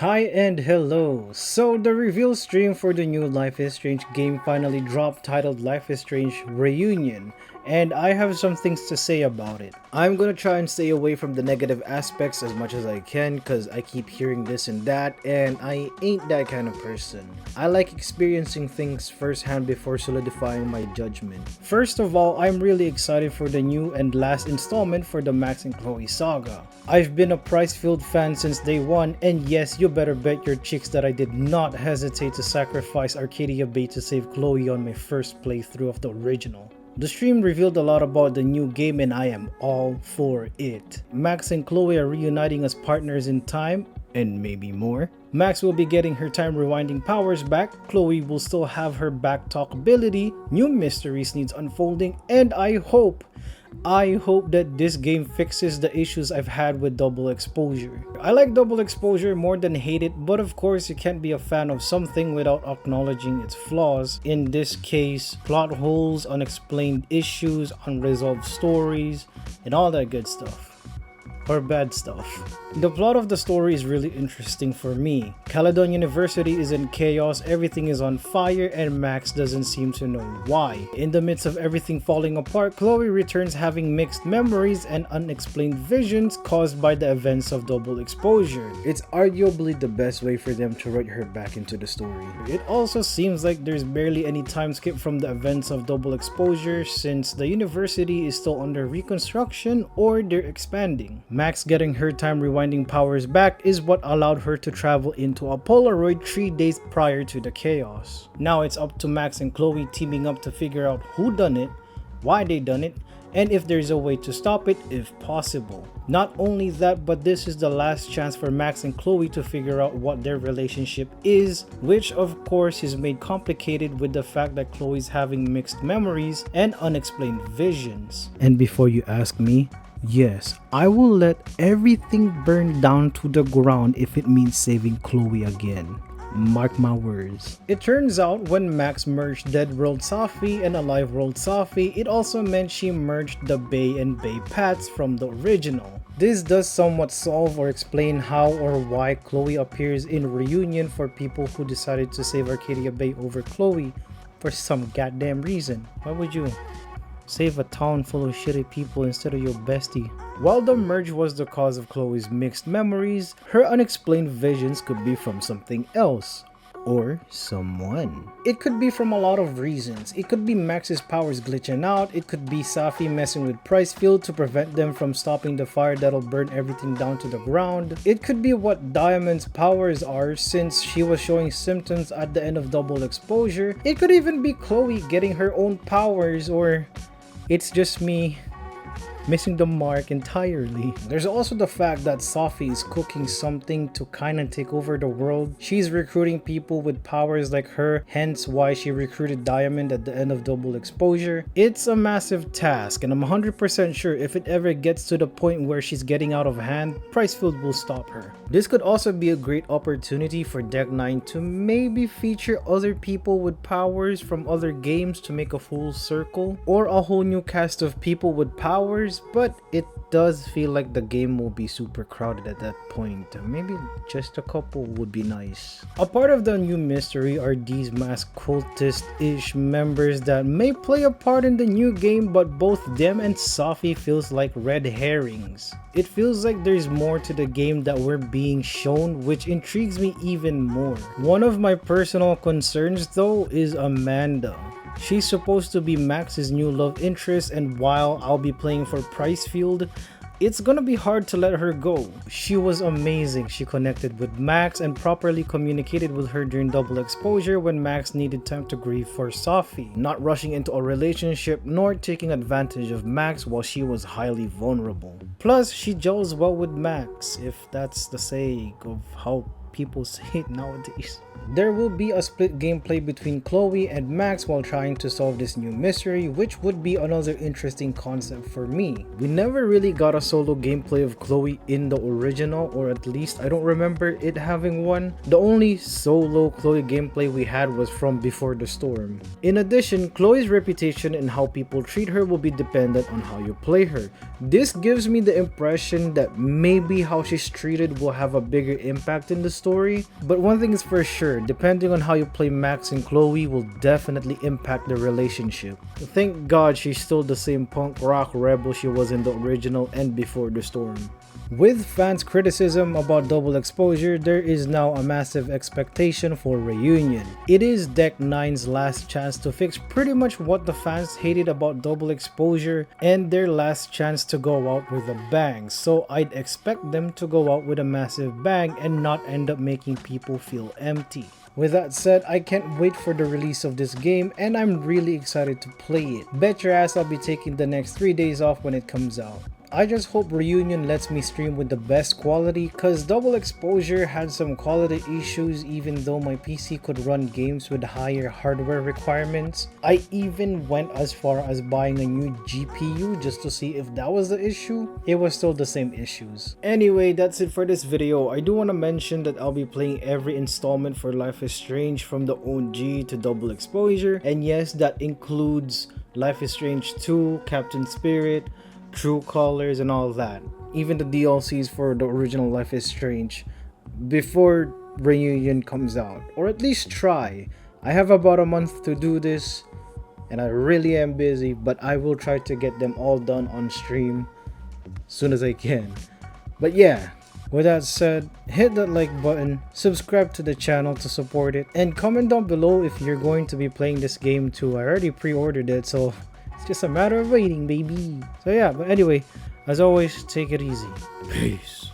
Hi and hello! So the reveal stream for the new Life is Strange game finally dropped, titled Life is Strange Reunion, and I have some things to say about it. I'm gonna try and stay away from the negative aspects as much as I can cause I keep hearing this and that, and I ain't that kind of person. I like experiencing things firsthand before solidifying my judgment. First of all, I'm really excited for the new and last installment for the Max and Chloe saga. I've been a Pricefield fan since day one, and yes, you better bet your chicks that I did not hesitate to sacrifice Arcadia Bay to save Chloe on my first playthrough of the original. The stream revealed a lot about the new game and I am all for it. Max and Chloe are reuniting as partners in time, and maybe more. Max will be getting her time rewinding powers back, Chloe will still have her back talk ability, new mysteries needs unfolding, and I hope that this game fixes the issues I've had with double exposure. I like double exposure more than hate it, but of course you can't be a fan of something without acknowledging its flaws. In this case, plot holes, unexplained issues, unresolved stories, and all that good stuff. Or bad stuff. The plot of the story is really interesting for me. Caledon University is in chaos, everything is on fire, and Max doesn't seem to know why. In the midst of everything falling apart, Chloe returns having mixed memories and unexplained visions caused by the events of double exposure. It's arguably the best way for them to write her back into the story. It also seems like there's barely any time skip from the events of double exposure since the university is still under reconstruction or they're expanding. Max getting her time rewinding powers back is what allowed her to travel into a Polaroid 3 days prior to the chaos. Now it's up to Max and Chloe teaming up to figure out who done it, why they done it, and if there's a way to stop it if possible. Not only that, but this is the last chance for Max and Chloe to figure out what their relationship is, which of course is made complicated with the fact that Chloe's having mixed memories and unexplained visions. And before you ask me, yes, I will let everything burn down to the ground if it means saving Chloe again. Mark my words. It turns out when Max merged Dead World Safi and Alive World Safi, it also meant she merged the Bay and Bay paths from the original. This does somewhat solve or explain how or why Chloe appears in Reunion for people who decided to save Arcadia Bay over Chloe for some goddamn reason. Why would you save a town full of shitty people instead of your bestie? While the merge was the cause of Chloe's mixed memories, her unexplained visions could be from something else. Or someone. It could be from a lot of reasons. It could be Max's powers glitching out, it could be Safi messing with Pricefield to prevent them from stopping the fire that'll burn everything down to the ground. It could be what Diamond's powers are since she was showing symptoms at the end of double exposure. It could even be Chloe getting her own powers, or it's just me missing the mark entirely. There's also the fact that Safi is cooking something to kinda take over the world. She's recruiting people with powers like her, hence why she recruited Diamond at the end of double exposure. It's a massive task, and I'm 100% sure if it ever gets to the point where she's getting out of hand, Pricefield will stop her. This could also be a great opportunity for Deck 9 to maybe feature other people with powers from other games to make a full circle, or a whole new cast of people with powers, but it does feel like the game will be super crowded at that point. Maybe just a couple would be nice. A part of the new mystery are these masked cultist-ish members that may play a part in the new game, but both them and Safi feels like red herrings. It feels like there's more to the game that we're being shown, which intrigues me even more. One of my personal concerns though is Amanda. She's supposed to be Max's new love interest, and while I'll be playing for Pricefield, it's gonna be hard to let her go. She was amazing. She connected with Max and properly communicated with her during double exposure when Max needed time to grieve for Safi, not rushing into a relationship nor taking advantage of Max while she was highly vulnerable. Plus, she gels well with Max, if that's the sake of how people say it nowadays. There will be a split gameplay between Chloe and Max while trying to solve this new mystery, which would be another interesting concept for me. We never really got a solo gameplay of Chloe in the original, or at least I don't remember it having one. The only solo Chloe gameplay we had was from Before the Storm. In addition, Chloe's reputation and how people treat her will be dependent on how you play her. This gives me the impression that maybe how she's treated will have a bigger impact in the story, but one thing is for sure, depending on how you play Max and Chloe will definitely impact the relationship. Thank God she's still the same punk rock rebel she was in the original and before the storm. With fans' criticism about double exposure, there is now a massive expectation for Reunion. It is Deck 9's last chance to fix pretty much what the fans hated about double exposure and their last chance to go out with a bang, so I'd expect them to go out with a massive bang and not end up making people feel empty. With that said, I can't wait for the release of this game and I'm really excited to play it. Bet your ass I'll be taking the next 3 days off when it comes out. I just hope Reunion lets me stream with the best quality, cause double exposure had some quality issues even though my PC could run games with higher hardware requirements. I even went as far as buying a new GPU just to see if that was the issue. It was still the same issues. Anyway, that's it for this video. I do want to mention that I'll be playing every installment for Life is Strange from the OG to double exposure, and yes, that includes Life is Strange 2, Captain Spirit, True Colors, and all that. Even the DLCs for the original Life is Strange before Reunion comes out, or at least try. I have about a month to do this and I really am busy, but I will try to get them all done on stream as soon as I can. But yeah, with that said, hit that like button, subscribe to the channel to support it, and comment down below if you're going to be playing this game too. I already pre-ordered it, so it's just a matter of waiting, baby. So yeah, but anyway, as always, take it easy. Peace.